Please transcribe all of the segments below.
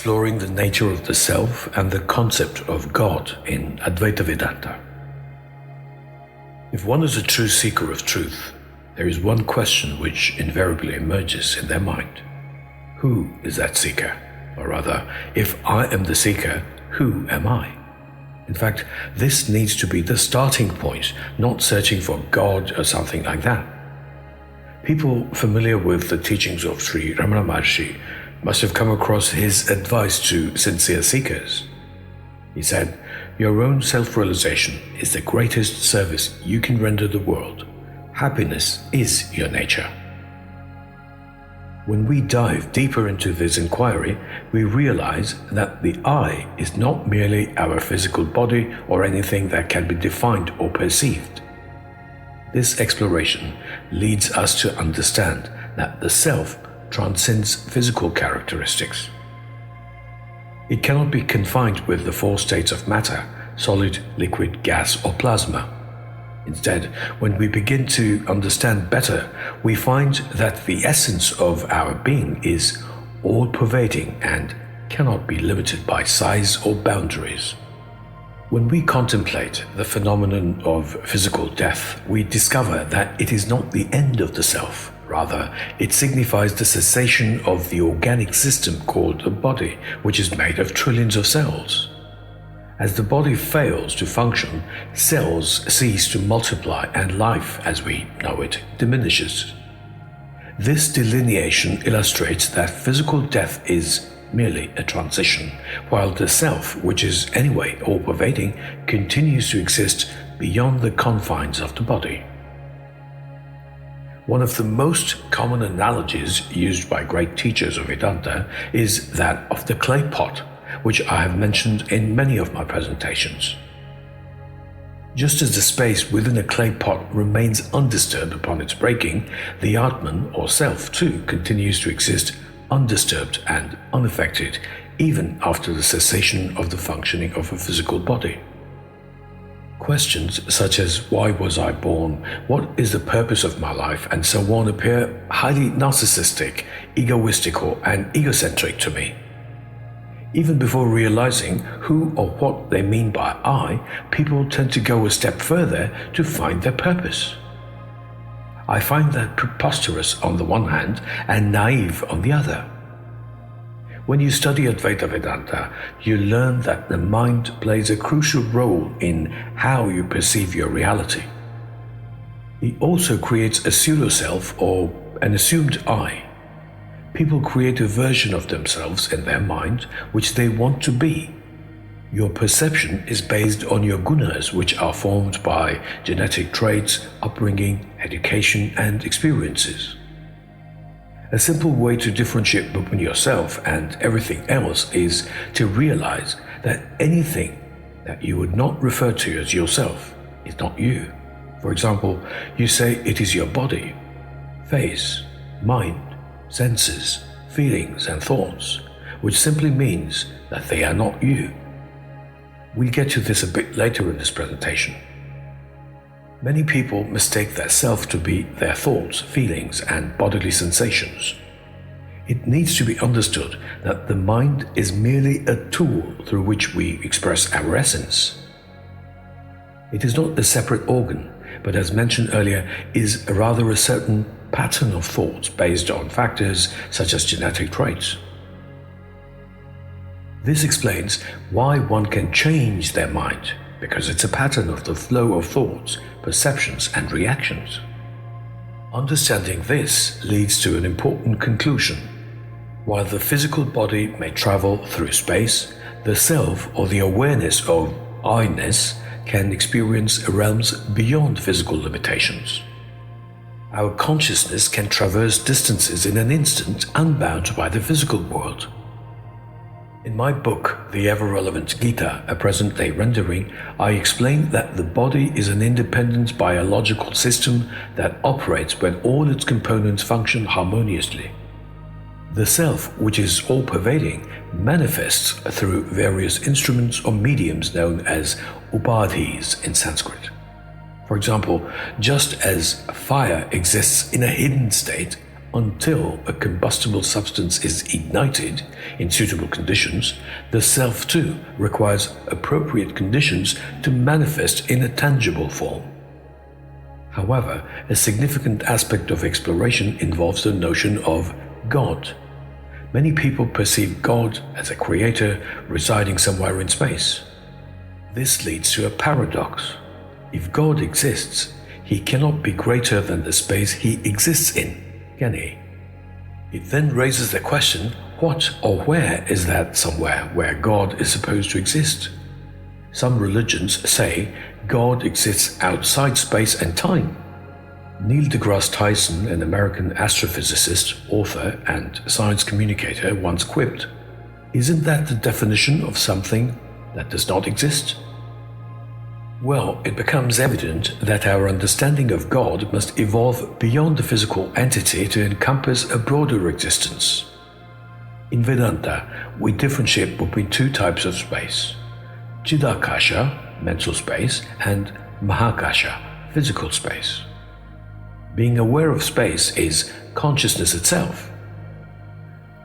exploring the nature of the self and the concept of God in Advaita Vedanta. If one is a true seeker of truth, there is one question which invariably emerges in their mind. Who is that seeker? Or rather, if I am the seeker, who am I? In fact, this needs to be the starting point, not searching for God or something like that. People familiar with the teachings of Sri Ramana Maharshi must have come across his advice to sincere seekers. He said, "Your own self-realization is the greatest service you can render the world. Happiness is your nature." When we dive deeper into this inquiry, we realize that the I is not merely our physical body or anything that can be defined or perceived. This exploration leads us to understand that the self transcends physical characteristics. It cannot be confined with the four states of matter: solid, liquid, gas, or plasma. Instead, when we begin to understand better, we find that the essence of our being is all-pervading and cannot be limited by size or boundaries. When we contemplate the phenomenon of physical death, we discover that it is not the end of the self. Rather, it signifies the cessation of the organic system called the body, which is made of trillions of cells. As the body fails to function, cells cease to multiply and life, as we know it, diminishes. This delineation illustrates that physical death is merely a transition, while the self, which is anyway all-pervading, continues to exist beyond the confines of the body. One of the most common analogies used by great teachers of Vedanta is that of the clay pot, which I have mentioned in many of my presentations. Just as the space within a clay pot remains undisturbed upon its breaking, the Atman, or self, too, continues to exist undisturbed and unaffected, even after the cessation of the functioning of a physical body. Questions such as "Why was I born?", "What is the purpose of my life?" and so on appear highly narcissistic, egoistical, and egocentric to me. Even before realizing who or what they mean by I, people tend to go a step further to find their purpose. I find that preposterous on the one hand and naive on the other. When you study Advaita Vedanta, you learn that the mind plays a crucial role in how you perceive your reality. It also creates a pseudo-self or an assumed I. People create a version of themselves in their mind which they want to be. Your perception is based on your gunas, which are formed by genetic traits, upbringing, education, and experiences. A simple way to differentiate between yourself and everything else is to realize that anything that you would not refer to as yourself is not you. For example, you say it is your body, face, mind, senses, feelings, and thoughts, which simply means that they are not you. We'll get to this a bit later in this presentation. Many people mistake their self to be their thoughts, feelings, and bodily sensations. It needs to be understood that the mind is merely a tool through which we express our essence. It is not a separate organ, but as mentioned earlier, is rather a certain pattern of thoughts based on factors such as genetic traits. This explains why one can change their mind, because it's a pattern of the flow of thoughts, perceptions, and reactions. Understanding this leads to an important conclusion. While the physical body may travel through space, the self, or the awareness of I-ness, can experience realms beyond physical limitations. Our consciousness can traverse distances in an instant unbound by the physical world. In my book, The Ever-Relevant Gita, a present-day rendering, I explain that the body is an independent biological system that operates when all its components function harmoniously. The self, which is all-pervading, manifests through various instruments or mediums known as upadhis in Sanskrit. For example, just as fire exists in a hidden state, Until a combustible substance is ignited in suitable conditions, the self too requires appropriate conditions to manifest in a tangible form. However, a significant aspect of exploration involves the notion of God. Many people perceive God as a creator residing somewhere in space. This leads to a paradox. If God exists, he cannot be greater than the space he exists in, can he? It then raises the question, what or where is that somewhere where God is supposed to exist? Some religions say God exists outside space and time. Neil deGrasse Tyson, an American astrophysicist, author, and science communicator, once quipped, "Isn't that the definition of something that does not exist?" Well, it becomes evident that our understanding of God must evolve beyond the physical entity to encompass a broader existence. In Vedanta, we differentiate between two types of space: Chidakasha, mental space, and Mahakasha, physical space. Being aware of space is consciousness itself.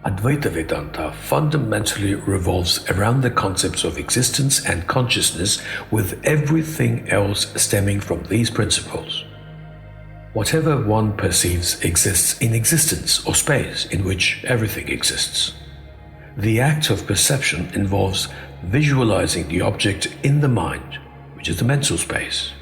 Advaita Vedanta fundamentally revolves around the concepts of existence and consciousness, with everything else stemming from these principles. Whatever one perceives exists in existence or space in which everything exists. The act of perception involves visualizing the object in the mind, which is the mental space.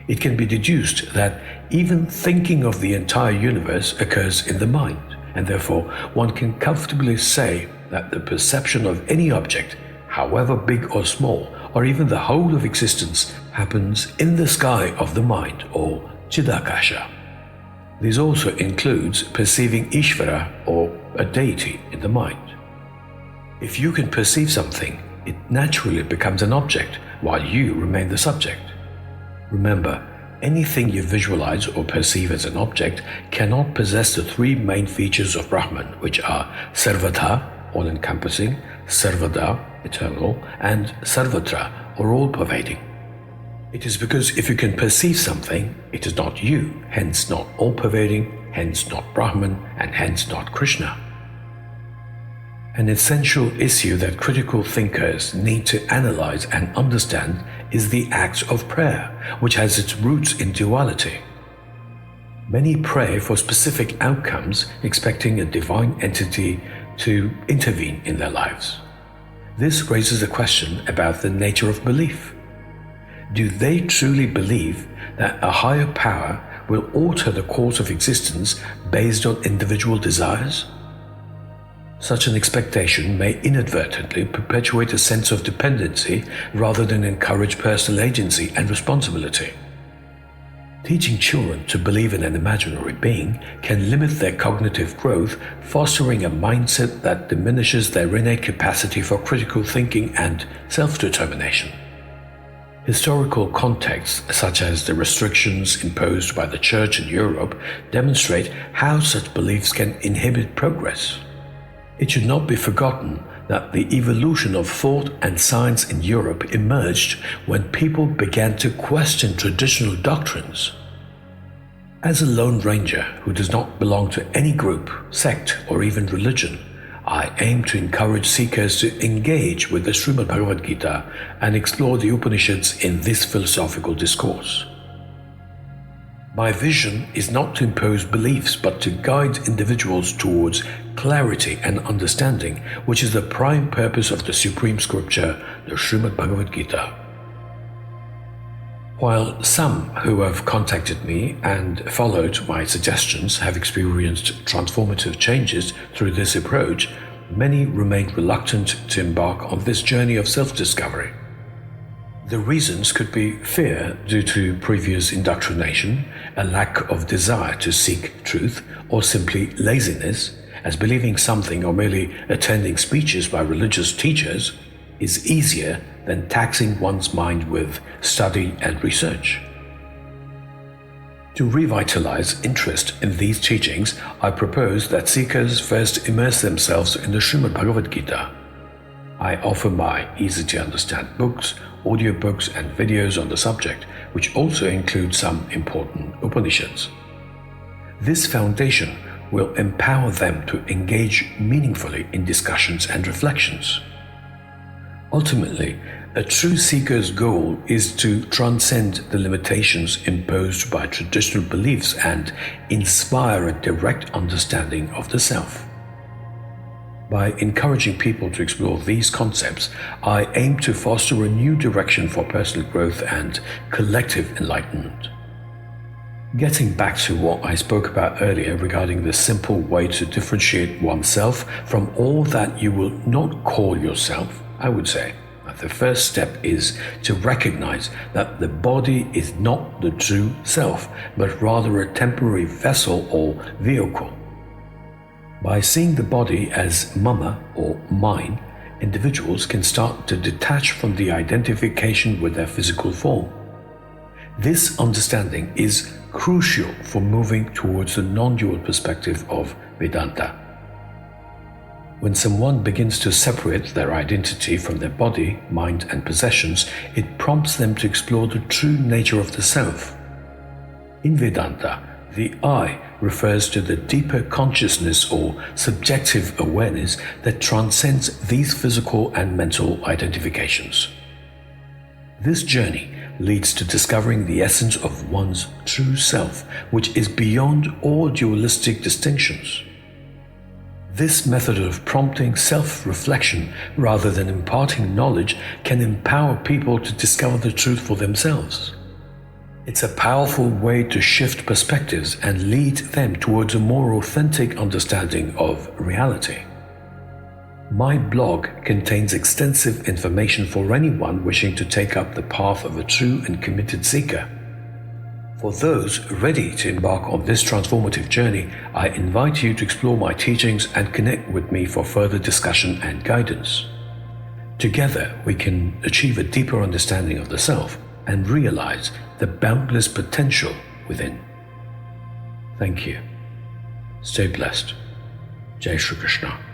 It can be deduced that even thinking of the entire universe occurs in the mind, and therefore one can comfortably say that the perception of any object, however big or small, or even the whole of existence, happens in the sky of the mind, or Chidakasha. This also includes perceiving Ishvara, or a deity, in the mind. If you can perceive something, it naturally becomes an object, while you remain the subject. Remember, anything you visualize or perceive as an object cannot possess the three main features of Brahman, which are Sarvata, all-encompassing, Sarvada, eternal, and Sarvatra, or all-pervading. It is because if you can perceive something, it is not you, hence not all-pervading, hence not Brahman, and hence not Krishna. An essential issue that critical thinkers need to analyze and understand is the act of prayer, which has its roots in duality. Many pray for specific outcomes, expecting a divine entity to intervene in their lives. This raises a question about the nature of belief. Do they truly believe that a higher power will alter the course of existence based on individual desires? Such an expectation may inadvertently perpetuate a sense of dependency rather than encourage personal agency and responsibility. Teaching children to believe in an imaginary being can limit their cognitive growth, fostering a mindset that diminishes their innate capacity for critical thinking and self-determination. Historical contexts, such as the restrictions imposed by the Church in Europe, demonstrate how such beliefs can inhibit progress. It should not be forgotten that the evolution of thought and science in Europe emerged when people began to question traditional doctrines. As a lone ranger who does not belong to any group, sect, or even religion, I aim to encourage seekers to engage with the Srimad Bhagavad Gita and explore the Upanishads in this philosophical discourse. My vision is not to impose beliefs, but to guide individuals towards clarity and understanding, which is the prime purpose of the supreme scripture, the Srimad Bhagavad Gita. While some who have contacted me and followed my suggestions have experienced transformative changes through this approach, many remain reluctant to embark on this journey of self-discovery. The reasons could be fear due to previous indoctrination, a lack of desire to seek truth, or simply laziness, as believing something or merely attending speeches by religious teachers is easier than taxing one's mind with study and research. To revitalize interest in these teachings, I propose that seekers first immerse themselves in the Srimad Bhagavad Gita. I offer my easy-to-understand books, audiobooks, and videos on the subject, which also include some important Upanishads. This foundation will empower them to engage meaningfully in discussions and reflections. Ultimately, a true seeker's goal is to transcend the limitations imposed by traditional beliefs and inspire a direct understanding of the self. By encouraging people to explore these concepts, I aim to foster a new direction for personal growth and collective enlightenment. Getting back to what I spoke about earlier regarding the simple way to differentiate oneself from all that you will not call yourself, I would say that the first step is to recognize that the body is not the true self, but rather a temporary vessel or vehicle. By seeing the body as mama or mine, individuals can start to detach from the identification with their physical form. This understanding is crucial for moving towards the non-dual perspective of Vedanta. When someone begins to separate their identity from their body, mind, and possessions, it prompts them to explore the true nature of the self. In Vedanta, the I refers to the deeper consciousness or subjective awareness that transcends these physical and mental identifications. This journey leads to discovering the essence of one's true self, which is beyond all dualistic distinctions. This method of prompting self-reflection rather than imparting knowledge can empower people to discover the truth for themselves. It's a powerful way to shift perspectives and lead them towards a more authentic understanding of reality. My blog contains extensive information for anyone wishing to take up the path of a true and committed seeker. For those ready to embark on this transformative journey, I invite you to explore my teachings and connect with me for further discussion and guidance. Together, we can achieve a deeper understanding of the self and realize the boundless potential within. Thank you. Stay blessed. Jai Shri Krishna.